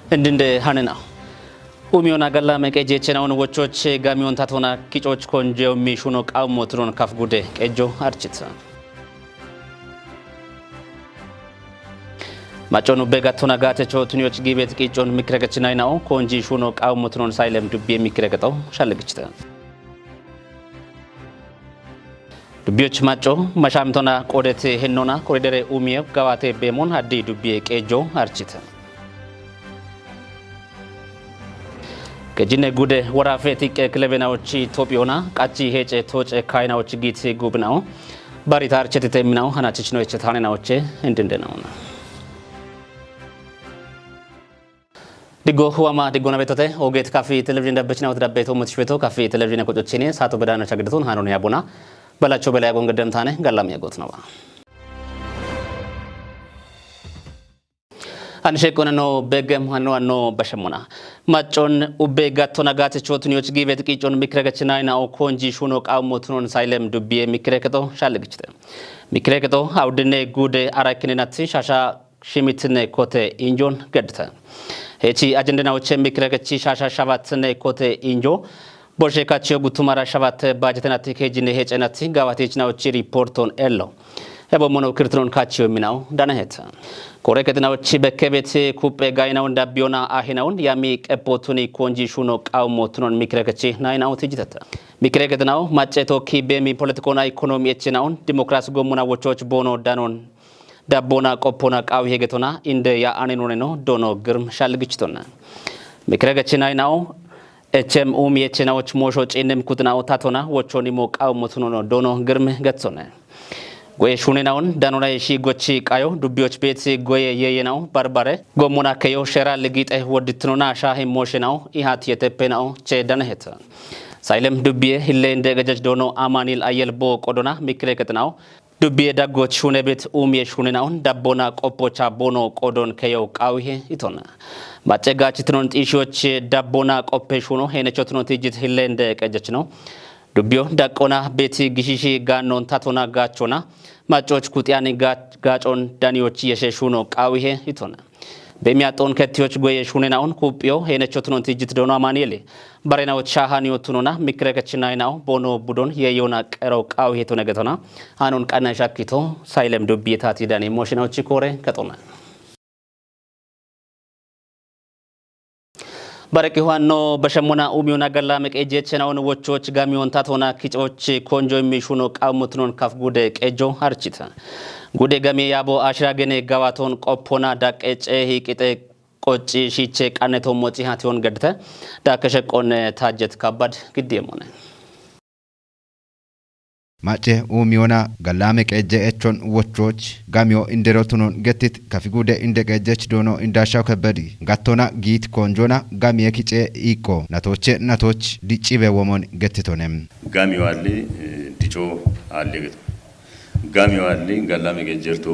እንድንደ ሀነና ኡሚዮና ገላ መቀጀቸናውን ወቾች ጋሚዮን ታቶና ኪጮች ኮንጀው ሚሹኖ ቃውሞትሮን ካፍጉደ ቀጆ አርችት ማጮኑ በጋቶና ጋተቾ ቱኒዮች ጊቤት ቂጮን ምክረከችናይናው ኮንጂ ሹኖ ቃውሞትሮን ሳይለም ዱብ የሚክረከተው ሻለግችተ ዱቢዮች ማጮ መሻምቶና ቆደት ሄኖና ኮሪደር ኡሚዮ ጋዋቴ በሞን አዲ ዱቢ ቀጆ አርችት ከጂነ ጉደ ወራፌት ክለበናዎች ኢትዮጵያና ቃቺ ሄጨ ቶጨ ካይናዎች ጊት ጉብናው ባሪታር ቸተተሚናው ሀናችች ነው ቸታኔናዎች እንድንደናው ዲጎ ሁዋማ ዲጎና ቤቶቴ ኦጌት ካፌ ቴሌቪዥን ደበችናው ተዳበይቶ ሙትሽ ቤቶ ካፌ ቴሌቪዥን ቆጮችኔ ሳቶ በዳና ቻግድቶን ሃኖን ያቦና በላቸው በላይ ጎንገደምታኔ ጋላም ያጎት ነው አንሸቆነኖ በገም ሀኖ በሸሙና ማጮን ኡቤ ጋቶና ጋተቾ ቱኒዮች ጊቤት ቂጮን ሚክረገችናይናው ኮንጂ ሹኖ ቃውሞትኖን ሳይለም ዱቢ የሚክረከቶ ሻለግችተ ሚክረከቶ አውድኔ ጉደ አራኪነናት ሻሻ ሽሚትነ ኮቴ ኢንጆን ገድተ ሄቺ አጀንደናዎች የሚክረገች ሻሻ ሻባትነ ኮቴ ኢንጆ ቦርሼካቸው ጉቱማራ ሻባት ባጀተናት ከጂነ ሄጨናት ጋዋቴችናዎች ሪፖርቶን ኤሎ ያበሞኖ ክርትሮን ካቸው ሚናው ዳናሄት ኮሬከትናዎች በከቤት ኩጴ ጋይናው እንዳቢዮና አሂናውን ያሚ ቀፖቱኒ ኮንጂ ሹኖ ቃውሞትኖን ሚክረከች ናይናው ትጅተተ ሚክረከትናው ማጨቶ ኪቤሚ ፖለቲኮና ኢኮኖሚ እችናውን ዲሞክራሲ ጎሙና ወቾች ቦኖ ዳኖን ዳቦና ቆፖና ቃው ሄገቶና እንደ ያአኔኖኔ ነው ዶኖ ግርም ሻልግችቶና ሚክረከች ናይናው ኤችኤም ኡም የችናዎች ሞሾ ጪንም ኩትናው ታቶና ወቾኒሞ ቃውሞትኖ ዶኖ ግርም ገጽሶነ ጎይ ሹኔናውን ዳኖና የሺጎቺ ቃዮ ዱቢዮች ቤት ጎይ የየናው ባርባሬ ጎሞና ከዮ ሸራ ለጊጤ ወድትኖና ሻሂ ሞሽናው ኢሃት የተፔናው ቼዳነሄት ሳይለም ዱቢዬ ሂሌ እንደ ገጀጅ ዶኖ አማኒል አየልቦ ቆዶና ሚክሬከትናው ዱቢዬ ዳጎች ሹኔ ቤት የሹኔናውን ዳቦና ቆፖቻ ቦኖ ቆዶን ከዮ ቃዊሄ ይቶና ማጨጋችትኖን ጢሾች ዳቦና ቆፔ ሹኖ ሄነቾትኖ ትጅት ሂሌ እንደ ቀጀች ነው ዱቢዮ ዳቆና ቤት ግሺሺ ጋኖን ታቶና ጋቾና ማጮች ኩቲያኒ ጋጮን ዳኒዎች የሸሹኖ ቃዊሄ ይቶና በሚያጦን ከቲዎች ጎየ ሹኔናውን ኩጵዮ ሄነቾትኖን ትጅት ዶኖ አማኒሌ ባሬናዎች ሻሃኒዮቱኖና ሚክረከችናይናው ቦኖ ቡዶን የዮና ቀረው ቃዊሄ ተነገተና አኖን ቃና ሻኪቶ ሳይለም ዱቢዬ ታቲ ዳኒ ሞሽናዎች ኮሬ ከጦና ባረቂ ሆኖ በሸሙና ኡሚዮና ገላ መቀጀቸናውን ወቾች ጋሚዮን ታቶና ኪጮች ኮንጆ የሚሹኖ ቃውሞትኖን ካፍጉደ ቀጆ አርቺታ ጉደ ጋሜ ያቦ አሽራገኔ ጋዋቶን ቆፖና ዳቀጨ ሂቂጤ ቆጪ ሺቼ ቃነቶ ሞጪ ሃቲዮን ገድተ ዳከሸቆን ታጀት ከባድ ግዴሞነ ማጨ ኡሚዮና ገላሜ ቀጀ እቾን ወቾች ጋሚዮ እንደሮቱኖን ገቲት ከፊጉደ እንደቀጀች ዶኖ እንዳሻው ከበዲ ጋቶና ጊት ኮንጆና ጋሚየ ኪጨ ኢኮ ናቶች ዲጪ በወሞን ገትቶነም ጋሚዮ አለ ዲጮ አለ ገት ጋሚዮ አለ ገላሜ ቀጀርቶ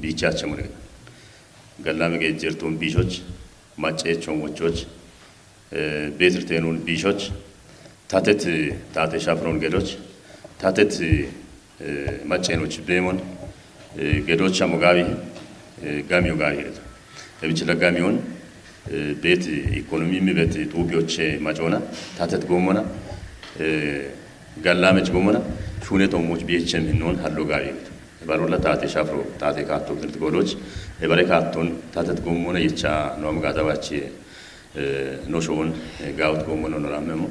ቢቻቸ ሙለ ገላሜ ቀጀርቶን ቢሾች ማጨቾን ወቾች ቤትርቴኑን ቢሾች ታቴ ሻፍሮን ገዶች ታተት ማጨኖች በሞን ገዶቻ ሞጋቢ ጋሚዮ ጋር ይሄድ ለብቻ ለጋሚዮን ቤት ኢኮኖሚ ምበት ጦቢዮች ማጮና ታተት ጎሞና ጋላመች ጎሞና ሹኔቶሞች ቢኤችኤም ሆኖን ሃሎ ጋር ይሄድ ባሮላ ታቴ ሻፍሮ ታቴ ካቶ ትርት ጎዶች የባረካቶን ታተት ጎሞና ይቻ ነው ጋዳባች ኖሾን ጋውት ጎሞና ነው ራመሞ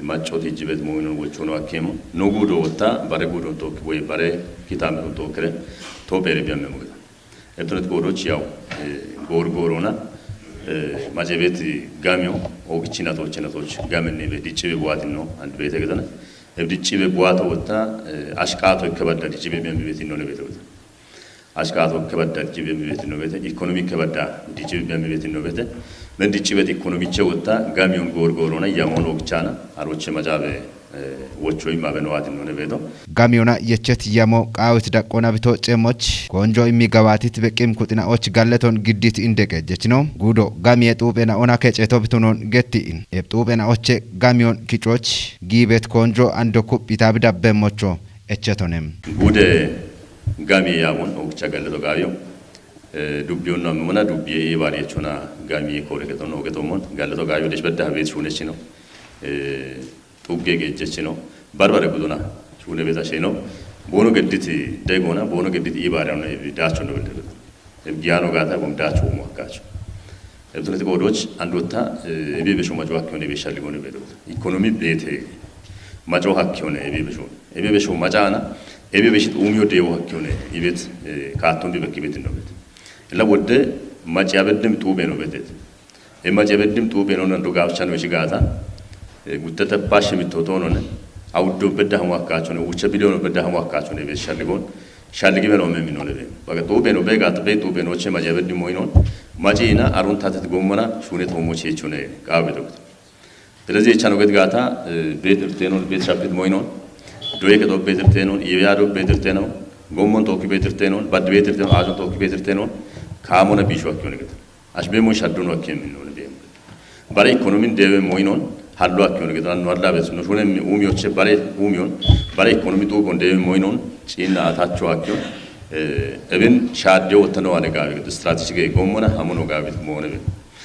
ማጮት ይጅበት ሞይኖን ወቾ ነው አከሙ ኖጉዶ ወጣ ባረጉዶ ቶክ ወይ ባረ ኪታም ቶክረ ቶቤር ቢያመሙ እብትረት ጎዶች ያው ጎርጎሮና ማጀቤት ጋሚዮ ኦግቺናቶች ጋመኔ በዲጭ በዋት ነው አንድ ቤተ ገዘና እብዲጭ በዋት ወጣ አሽቃቶ ከበዳ ዲጭ በሚያምቤት ነው ቤተ ወጣ አሽቃቶ ከበዳ ዲጭ በሚያምቤት ነው ቤተ ኢኮኖሚ ከበዳ ዲጭ በሚያምቤት ነው ቤተ ለዲጭ ቤት ኢኮኖሚ ቸውታ ጋሚዮን ጎርጎሮና ያሞኖ ኦግቻና አሮች መጃበ ወቾይ ማበነዋት ነው ቤቶ ጋሚዮና የቸት ያሞ ቃውት ዳቆና ቢቶ ጨሞች ኮንጆ የሚገባቲት በቂም ኩጥናዎች ጋለቶን ግዲት እንደቀጀች ነው ጉዶ ጋሚየ ጡቤና ኦና ከጨቶ ቢቶኖን ገቲን የጡቤና ኦቼ ጋሚዮን ኪጮች ጊቤት ኮንጆ አንዶ ኩጲታ ቢዳበሞቾ እቸቶንም ጉደ ጋሚየ ያሞን ኦግቻ ጋለቶ ጋቢዮ ዱቢዮና መመና ዱቢዬ ባሪያቹና ጋሚ ኮረከቶ ነው ገቶሞን ጋለቶ ጋዮ ደሽ በዳ ቤት ሹነች ነው ጡጌ ገጀች ነው ባርባረ ጉዱና ሹነ ቤታ ሸይ ነው ቦኖ ገድት ደጎና ቦኖ ገድት ይባሪያ ነው ዳቹ ነው እንደለ ቢያኖ ጋታ ወምዳቹ ሞካቹ እብቱነት ጎዶች አንዶታ እቤበሾ ማጆ ሀኪዮነ ቤሻል ሊሆነ ቤዶት ኢኮኖሚ ቤት ማጆ ሀኪዮነ እቤበሾ ማጃና እቤበሽት ኡሚዮ ደዮ ሀኪዮነ ይቤት ካቶን ቢበክ ቤት ነው ቤት ለወደ ማጫበድም ጡቤ ነው ቤት የማጫበድም ጡቤ ነው እንደው ጋብቻ ነው ሽጋታ ጉተተ ባሽ የሚተውቶ ነው አውዶ በዳህ ሟካቹ ነው ውቸ ቢሊዮ ነው በዳህ ሟካቹ ነው ቤሻል ሊሆን ሻልጊ በለው ምን ነው ለበ በቃ ጡቤ ነው በጋት ቤት ጡቤ ነው ቸ ማጫበድም ሞይ ነው ማጂና አሩን ታተት ጎመና ሹኔት ሆሞች ይቹነ ቃብ ዶክት ስለዚህ የቻነው ገድጋታ ቤት እርቴኖን ቤት ሻፕት ሞይ ነው ዶይ ከዶ ቤት እርቴኖን ይያዶ ቤት እርቴኖን ጎመን ቶኪ ቤት እርቴኖን ባድ ቤት እርቴኖን አጆ ቶኪ ቤት እርቴኖን ካሞነ ቢሾ አኪዮነ ገት አሽቤ ሞይ ሻዱን ወከም ነው ለበ ባሬ ኢኮኖሚን ደበ ሞይ ነው ሀሉ አኪዮነ ገት ነው አላ ቤት ነው ሹኔ ኡሚዮች ባሬ ኡሚዮን ባሬ ኢኮኖሚ ቶ ጎንደ ሞይ ነው ጪና አታቸው አኪዮን እብን ሻዴው ወተነው አነጋቢ ስትራቴጂክ ጎመና አሞኖ ጋቢት ሞነ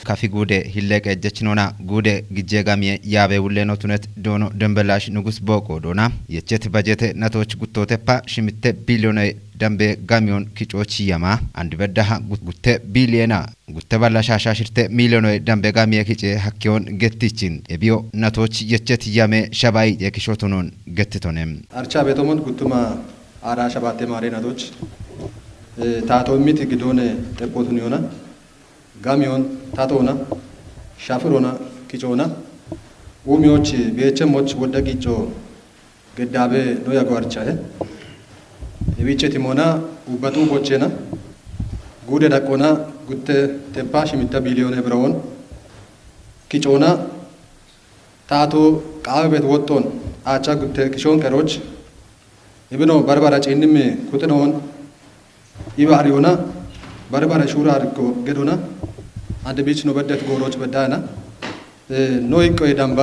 ካፊ ጉዴ ሂለቀ ጀችኖና ጉዴ ግጄጋሚ ያቤ ውሌኖ ቱነት ዶኖ ደንበላሽ ንጉስ ቦቆ ዶና የቸት በጀት ነቶች ጉቶቴፓ ሽምቴ ቢሊዮን ደንቤ ጋሚዮን ኪጮች ያማ አንድ በዳህ ጉቴ ቢሊዮና ጉቴ ባላሻሻ ሽርቴ ሚሊዮን ደንቤ ጋሚ ኪጬ ሀኪዮን ገትቺን የቢዮ ነቶች የቸት ያሜ ሸባይ የኪሾቱኖን ገትቶነም አርቻ ቤቶሞን ጉቱማ አራ ሸባቴ ማሬናቶች ታቶ ሚት ግዶነ ተቆቱን ይሆና ጋሚዮን ታቶና ሻፍሮና ኪጮና ኡሚዎች ቤቸሞች ወደቂጮ ገዳቤ ነው ያጓርቻለ የቢቸት ሞና ውበቱ ቦቼና ጉደ ዳቆና ጉተ ተፓሽ ሚታ ቢሊዮን ብሮን ኪጮና ታቶ ቃቤት ወጦን አቻ ጉተ ኪሾን ከሮች ይብኖ በርበራ ጪንም ኩጥኖን ይባሪዮና በርበራ ሹራ አርጎ ገዶና አንድ ቢች ነው በደት ጎሮች በዳና ኖይ ቆይ ዳምባ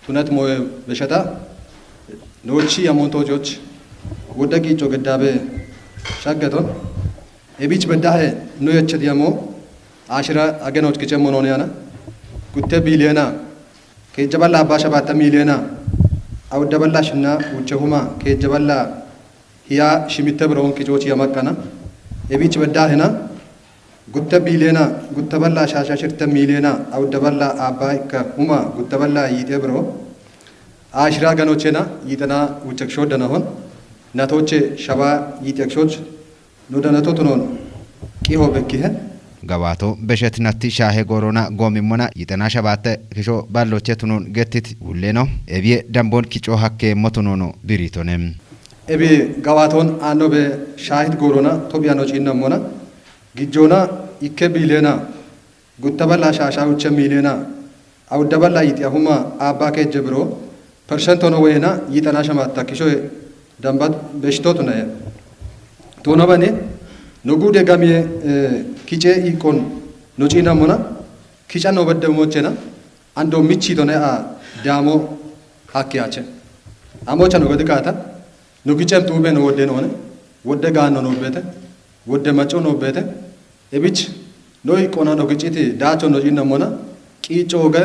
ቱነት ሞይ በሸታ ኖቺ ያሞንቶጆች ወደቂጮ ገዳቤ ሻገቶን የቢች በዳህ ነው የቸት ያሞ አሽራ አገኖች ከጨሞኖ ነው ያና ጉተ ቢሊዮና ከጀባላ አባሻ ባታ ሚሊዮና አውደበላሽና ውቸሁማ ከጀባላ ያ ሽሚተ ብሮን ኪጮች ያማቀና የቢች በዳህና ጉተ ቢሊዮና ጉተበላ ሻሻሽርተ ሚሊዮና አውደበላ አባይ ከሁማ ጉተበላ ይጤ ብሮ አሽራ ገኖቼና ይጠና ውቸክሾ ደናሆን ናቶቼ ሸባ ይጤክሾች ኖደነቶ ቱኖን ቂሆ በኪሄ ገባቶ በሸት ነቲ ሻሄ ጎሮና ጎሚሞና ይጠና ሸባተ ኪሾ ባሎቼ ቱኖን ገትት ሁሌ ነው ኤቢየ ደምቦን ኪጮ ሀኬ ሞቱኖኖ ቢሪቶኔም ኤቢ ገባቶን አኖ በሻሂት ጎሮና ቶቢያኖች ይነሞና ጊጆና ኢከ ቢሊዮና ጉተበላ ሻሻውቸ ሚሊዮና አውደበላ ይጤሁማ አባ ከጀብሮ ፐርሰንት ሆኖ ወይና ይጠና ሸማታ ኪሾ ደምባት በሽቶቱ ነው ቶኖ በኔ ንጉደ ጋሚ ኪጬ ኢቆን ኖጪና ሞና ኪጫ ነው በደሞቼና አንዶ ሚቺ ቶነ ዳሞ ሀኪያቸ አሞቸ ነው ገድካታ ኑግጨም ጡቤ ነው ወደ ነው ወደ ጋኖ ነው ቤተ ወደ መጮ ነው ቤተ እብች ኖይ ቆና ነው ግጭት ዳቾ ነው ጂነሞና ቂጮ ገ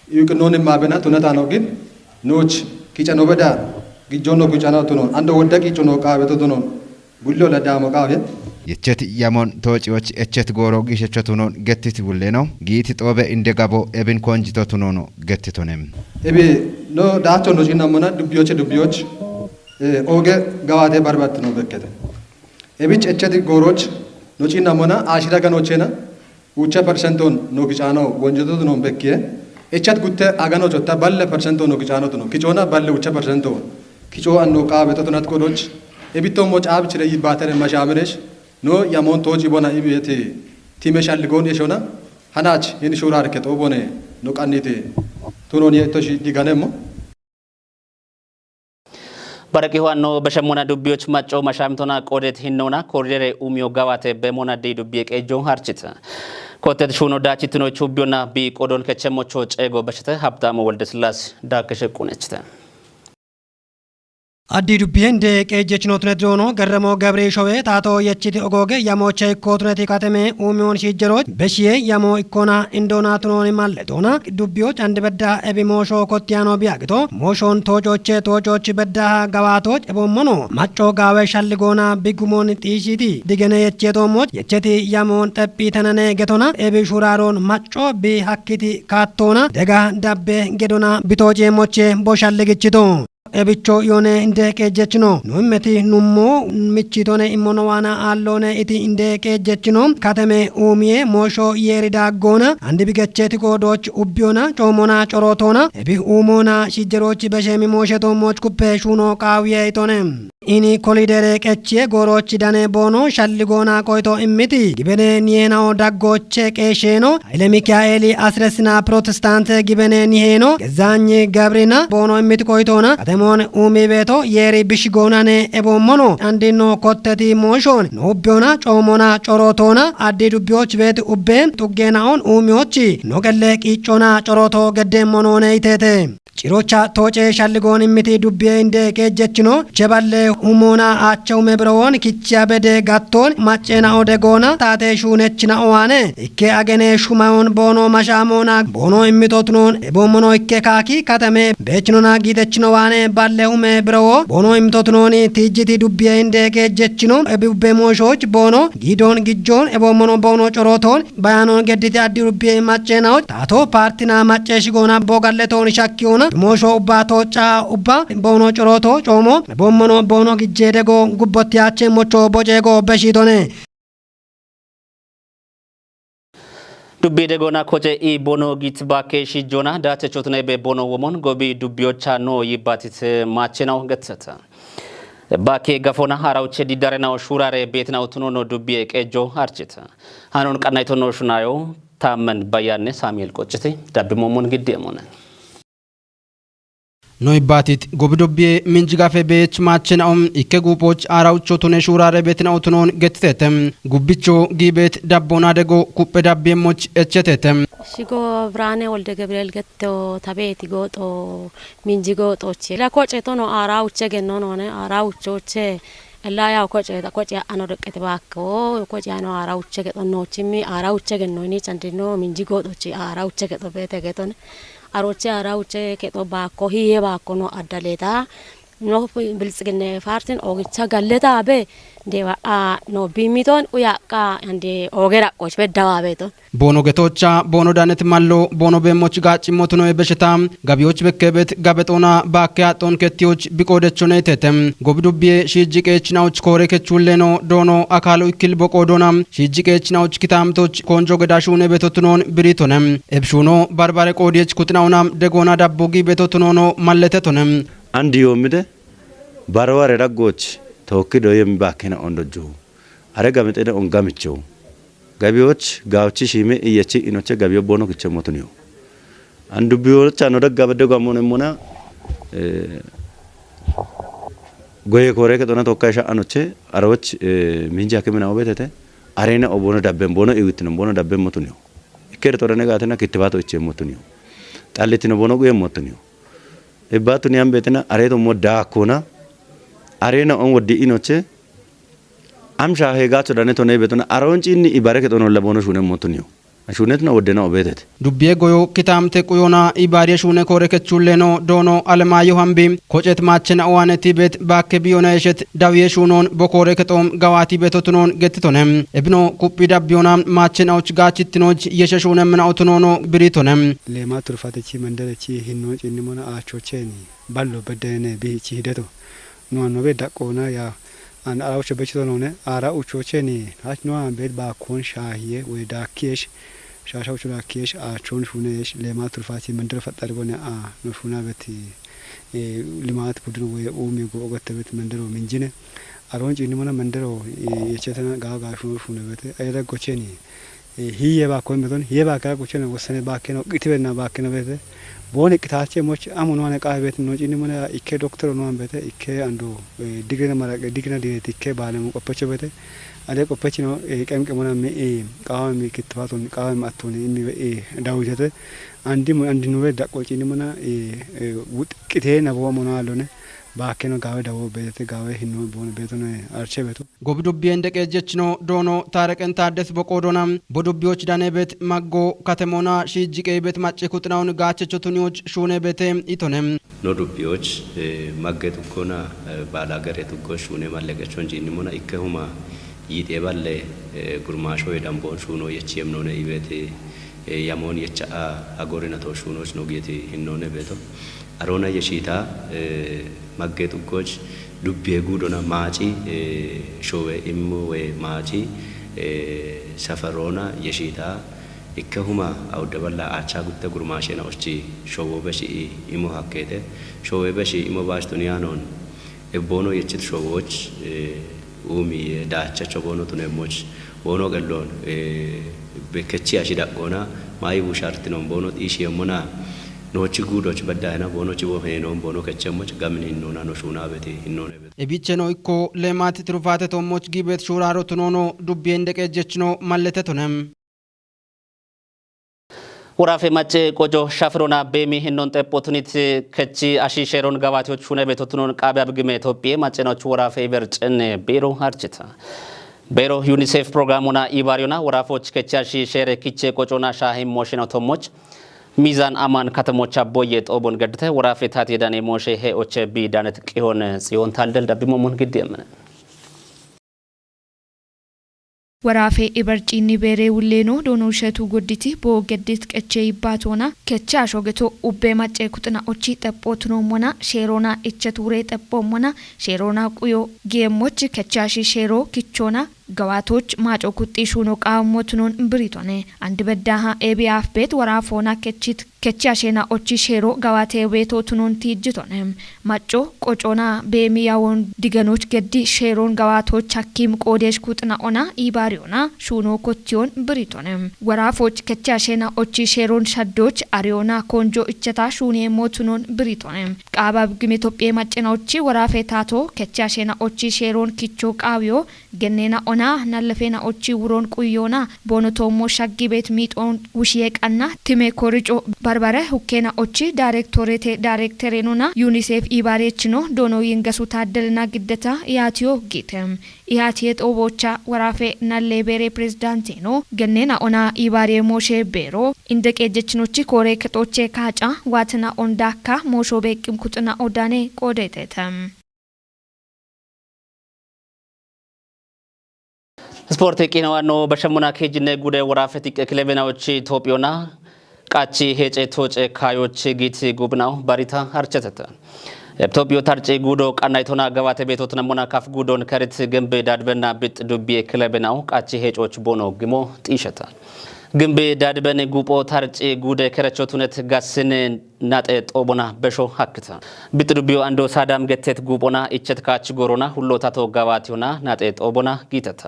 ይቅኖን ማበና ቱነታ ነው ግን ኖች ኪጨ ነው በዳ ግጆ ነው ጉጫ ነው ቱኖ አንዶ ወደ ቂጮ ነው ቃበቶ ቱኖ ቡሎ ለዳሞ ቃበ የቸት ያሞን ተወጪዎች እቸት ጎሮ ጊሸቸቱኖን ገትት ውሌ ነው ጊት ጦበ እንደጋቦ ኤብን ኮንጂቶቱኖ ነው ገትቶነም ኤቢ ኖ ዳቾ ነው ጂነሞና ዱቢዮች ኦገ ጋዋቴ በርባት ነው በከተ ኤቢች እቸት ጎሮች ኖጪና ሞና አሽራ ገኖቼና ውቸ ፐርሰንቶን ነው ግጫኖ ወንጀቶት ነው በከየ እቸት ጉተ አገኖች ወጣ ባለ ፐርሰንቶ ነው ግጫኖት ነው ኪጮና ባለ ውቸ ፐርሰንቶ ኪጮ አንኖ ቃበቶ ተናት ጎሮች ኤቢቶ ሞጫ አብች ላይ ባተረ ማሻምረሽ ኖ ያሞን ቶጂ ቦና ኢቤት ቲሜሻል ጎን የሾና ሀናች የንሹራ አርከቶ ቦኔ ኖ ቃኒቴ ቱኖን የቶሽ ዲጋነሞ በረቂ ዋኖ በሸሞና ዱቢዎች ማጮ ማሻምቶና ቆዴት ሂኖና ኮሪደር ኡሚዮ ጋዋቴ በሞና ዴ ዱቢ ቀጆን harchit ኮቴት ሹኖ ዳቺትኖቹ ቢዮና ቢ ቆዶን ከቸሞቾ ጨጎ በሽተ ሀብታሙ ወልደ ስላስ ዳከሸ ቁነችተ addi dubbien de qeejjechinootne doono garramoo gabree showee taatoo yechiti ogooge yamoocha ikkootuneti katame uumiyoon shiijjerooj beshiyee yamoo ikkoona indoonaatunooni malle doona dubbiyooch andi beddaa ebi mooshoo kottiyaanoo biyaagito mooshoon toocoochee toocoochi beddaa gawaatooj eboommono maccoo gaawee shalligoona bigumoon xiishiiti digene yecheetoomooj yecheti yamoon xephii tananee getona ebi shuraaroon maccoo bi hakkiti kaattoona dega dabbe gedona bitooceemochee boshalligichito ebicho yone inde qeejjechino nummeti nummo michitone immono waana alloone iti inde qeejjechino katame uumiye moosho yeeri daaggoona andi bigecheeti goodoch ubbiyoona coomona corotoona ebi uumona shijjeroochi besheemi moosheto mooch kuppe shuuno qaawiye itone ini kolidere qechie gorochi dane bono shalligoona qoyto immiti gibene niyenao daggoche qeesheeno haile mikaeli asresina protestante gibene niheno gezaanyi gabrina bono immiti qoytoona mon umi beto yeri bishgonane ebommono andino kotteti moshon nobbiona coomona corotona addi dubbioch bet ubben tuggenaon umiochi nogelle qiccona coroto geddemmonone itete cirocha tooce shalligoon immiti dubbie inde qeejjechino jeballe humona achaume biroon kichya bede gattoon maccena odegoona taate shuunechina owaane ikke agene shumaon bono mashaamona bono immitotunoon ebommono ikke kaaki katame beechinona giitechino waane balle hume biroo bono immitotunooni tijjiti dubbie inde qeejjechino ebubbe mooshoch bono giidoon gijjoon ebommono bono corotoon bayanoon gedditi addi dubbie maccenaoch taato paartina macceeshigoona bogalletoon shakkiyoona moosho ubba tooca ubba bono coroto coomo bommono bono gijjeedego gubbottiyache mocho bojeego beshitone dubbi degona koje i bono gitba ke shijona daate chotne be bono womon gobi dubbiocha no yibatit machena getsata baake gafona harawche didarena shurare betna utuno dubbi qejo archita hanon qanayto no shunayo tamen bayane samuel qochite dabimo mon gidemona noy batit gobidobbe minjigafe beech maachinaum ikke gupoch arawcho tune shurare betna utunon gettetem gubbicho gibet dabbona dego kuppe dabbe moch echetetem shigo brane wolde gabriel getto tabeti goto minjigo toche la koche tono arawche genonone arawchoche la ya koche anorekete bakko koche ano arawche getonochimi arawche genoni chandino minjigo toche arawche geto bete geton aroche arawche keto bakko hiye bakko no addaleta no bilsgene fartin ogicha galleta be dewa no bimiton uyaka ande ogera koch bedawa beton bono getocha bono danet mallo bono be moch gachi motuno e beshetam gabioch bekebet gabetona bakke aton ketioch biqodechone tetem gobidubbe shijikechnaoch kore kechuleno dono akalo ikil boqodonam shijikechnaoch kitamtoch konjo gedashune betotunon biritonem ebshuno barbare qodiech kutnaunam degona dabbogi betotunono malletetonem andi yomide barware raggoch tawkido yemi bakena ondojo are gametede on gamicho gabioch gawchi shime iyechi inoche gabio bono kiche motunio andu bioch anoda gabede gamone mona goye kore ke dona tokkasha anoche aroch minja kemena obetete arena obono dabbe bono iwitino bono dabbe motunio ikere torane gatena kitbato iche motunio talitino bono goye motunio ebatu niam betena areto moda kona arena on wodi inoche amsha he gacho dane to ne betona aronchi ni ibareke to no labono shune motunio shunet na wodena obetete dubbiye goyo kitamte kuyona ibariye shune kore kechuleno dono alemayo hambi kojet machena owane tibet bakke biyona eshet dawiye shunon bokore ketom gawati betotunon getitonem ebno kuppi dabbiyona machena uch gachittinoj yeshe shunem na utunono biritonem lema turfatechi mandarechi hinno cinnimona achocheni ballo bedene bichi hideto no be dakona ya an arawche bechitonone ara uchocheni hachno ambed ba kon shahiye we dakiyesh shasha uchuna kiyesh achon shunesh lema turfati mandar fatar gone no shuna beti limat budun we umi go ogatebet mandaro minjine aronji ni mona mandaro yechetana ga shuna beti ayda gocheni hiye ba kon beton hiye ba ka gocheni wosene ba keno qitibena ba keno bete bone qitache moch amun wane ka bet no jini mona ikke doctor no ambete ikke ando digre mara digna di ikke bale mo koppeche bete ade koppeche no qemqe mona me qawami kitfaton qawami atoni imi dawjete andi no da qochini mona wut qite na bo mona alone baakeno gawe dawo beete gawe hinno bon beeto ne arche beeto ጎብዱቤ እንደቀጀችኖ ዶኖ ታረቀን ታደስ በቆዶና ቦዱቤዎች ዳኔ ቤት ማጎ ከተሞና ሺጂቄ ቤት ማጭ ኩጥናውን ጋቸቾቱኒዎች ሹኔ ቤቴ ኢቶነም ኖ ዱቤዎች ማገቱ ኮና ባላገሬቱ ጎሽ ሹኔ ማለቀቾን ጂኒሞና ኢከሁማ ይጤባለ ጉርማሾ የዳምቦን ሹኖ የቺም ነው ነይቤቴ ያሞን የቻ አጎሪናቶ ሹኖች ነው ጌቴ ሂኖነ ቤቶ አሮና የሺታ ማገቱ ጎች ዱቤ ጉዶና ማጪ ሾዌ ኢሙ ወይ ማጪ ሰፈሮና የሺታ ኢከሁማ አውደበላ አቻ ጉተ ጉርማሼና ኦቺ ሾዎ በሺ ኢሙ ሀከቴ ሾዌ በሺ ኢሙ ባስቱኒያኖን እቦኖ የችት ሾዎች ኡሚ ዳቻቸው ቦኖ ቱነሞች ቦኖ ገሎን በከቺ አሽዳቆና ማይ ውሻርት ነው ቦኖ ኢሽ የሞና ኖቺ ጉዶች በዳይና ቦኖች ቦሄኖ ቦኖ ከቸሞች ጋምን ሂኖና ነው ሹና በቴ ሂኖነ በቴ ኤቢቸኖ ኢኮ ለማት ትሩፋተ ቶሞች ጊቤት ሹራሮ ቱኖኖ ዱቤ እንደቀጀችኖ ማለተ ቱነም ወራፌ ማጭ ቆጆ ሻፍሮና ቤሚ ሂኖን ጠፖቱኒት ከቺ አሺሼሮን ጋባቲዎች ሹነ ቤቶቱኖን ቃቢያ ብግሜ ኢትዮጵያ ማጭናዎች ወራፌ በርጭን ቢሮ አርችታ ቢሮ ዩኒሴፍ ፕሮግራሙና ኢባሪዮና ወራፎች ከቺ አሺሼረ ኪቼ ቆጮና ሻሂም ሞሽና ቶሞች ሚዛን አማን ከተሞች አቦየ ጦቦን ገድተ ወራፌ ታቴ ዳኔ ሞሼ ሄኦቼ ቢ ዳነት ቂሆን ጽዮን ታልደል ዳቢሞ ሞን ግድ የመነ ወራፌ ኢበርጪኒ ቤሬ ውሌኖ ዶኖሸቱ ጉዲቲ ቦገዲት ቀቼ ይባቶና ከቻ ሾገቶ ኡቤ ማጨ ኩጥና ኦቺ ጠጶትኖ ሞና ሼሮና እቸቱሬ ጠጶሞና ሼሮና ቁዮ ጌሞች ከቻሺ ሼሮ ኪቾና ገዋቶች ማጮ ኩጢ ሹኖ ቃሞትኖን ብሪቶኔ አንድ በዳሃ ኤቢአፍ ቤት ወራፎና ከቺት ከቻሼና ኦቺ ሼሮ ገዋቴ ቤቶትኖን ቲጅቶኔ ማጮ ቆጮና ቤሚያውን ዲገኖች ገዲ ሼሮን ገዋቶች ሐኪም ቆዴሽ ኩጥና ኦና ኢባሪዮና ሹኖ ኮቲዮን ብሪቶኔ ወራፎች ከቻሼና ኦቺ ሼሮን ሸዶች አሪዮና ኮንጆ እቸታ ሹኔ ሞትኖን ብሪቶኔ ቃባብ ግም ኢትዮጵያ ማጨናዎቺ ወራፌ ታቶ ከቻሼና ኦቺ ሼሮን ኪቾ ቃቢዮ ገኔና ና ናለፌና ኦቺ ውሮን ቁዮና ቦኖቶሞ ሻጊ ቤት ሚጦን ውሽየቃና ቲሜ ኮሪጮ ባርባረ ሁኬና ኦቺ ዳይሬክተሬኑና ዩኒሴፍ ኢባሬችኖ ዶኖ ይንገሱ ታደልና ግደታ ያቲዮ ጊተም ኢያቲየ ጦቦቻ ወራፌ ናሌ ቤሬ ፕሬዝዳንቴ ነው ገኔና ኦና ኢባሬ ሞሼ ቤሮ እንደቀጀችኖቺ ኮሬ ከጦቼ ካጫ ዋትና ኦንዳካ ሞሾ ቤቅም ኩጥና ኦዳኔ ቆዴቴተም ስፖርት ቂናዋኖ በሸሙና ኬጅነ ጉደ ወራፈት ክለብናዎች ኢትዮጵያና ቃቺ ሄጨ ቶጨ ካዮች ጊት ጉብናው ባሪታ አርቸተተ ኢትዮጵያ ታርጨ ጉዶ ቃናይቶና ገባተ ቤቶትና ሞና ካፍ ጉዶን ከርት ገንበ ዳድበና ብጥ ዱቤ ክለብናው ቃቺ ሄጮች ቦኖ ግሞ ጢሸታ ግንቤ ዳድበን ጉጶ ታርጭ ጉደ ከረቾቱነት ጋስን ናጠ ጦቦና በሾ ሀክታ ብጥዱቢዮ አንዶ ሳዳም ገተት ጉጶና እቸት ካች ጎሮና ሁሎታቶ ጋባቲዮና ናጠ ጦቦና ጊተታ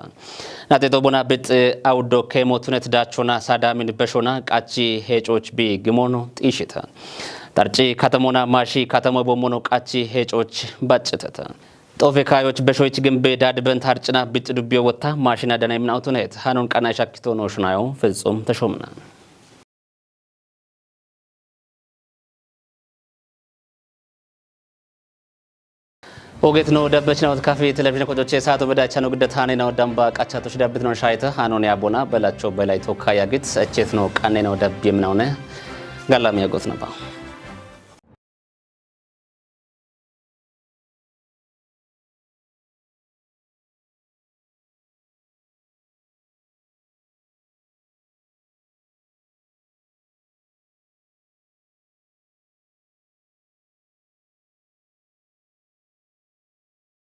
ናጠ ጦቦና ብጥ አውዶ ከሞቱነት ዳቾና ሳዳምን በሾና ቃቺ ሄጮች ቢ ግሞኖ ጢሽታ ታርጭ ከተሞና ማሺ ከተሞ ቦሞኖ ቃቺ ሄጮች ባጭተታ ጦፌካዮች በሾይች ግንቤ ዳድበን ታርጭና ብጥዱቢዮ ወታ ማሽና ደና ይምናውቱነት ሃኖን ቃና ሻክቶ ነው ሽናዮ ፍጹም ተሾምና ኦጌት ነው ደበች ነው ካፌ ቴሌቪዥን ኮዶቼ ሰዓቱ በዳቻ ነው ግደታኔ ነው ደምባ ቃቻቶች ዳብት ነው ሻይተ ሃኖን ያቦና በላቸው በላይ ተወካያ ግት እቼት ነው ቃኔ ነው ደብ የምናውነ ጋላም ያጎት ነባ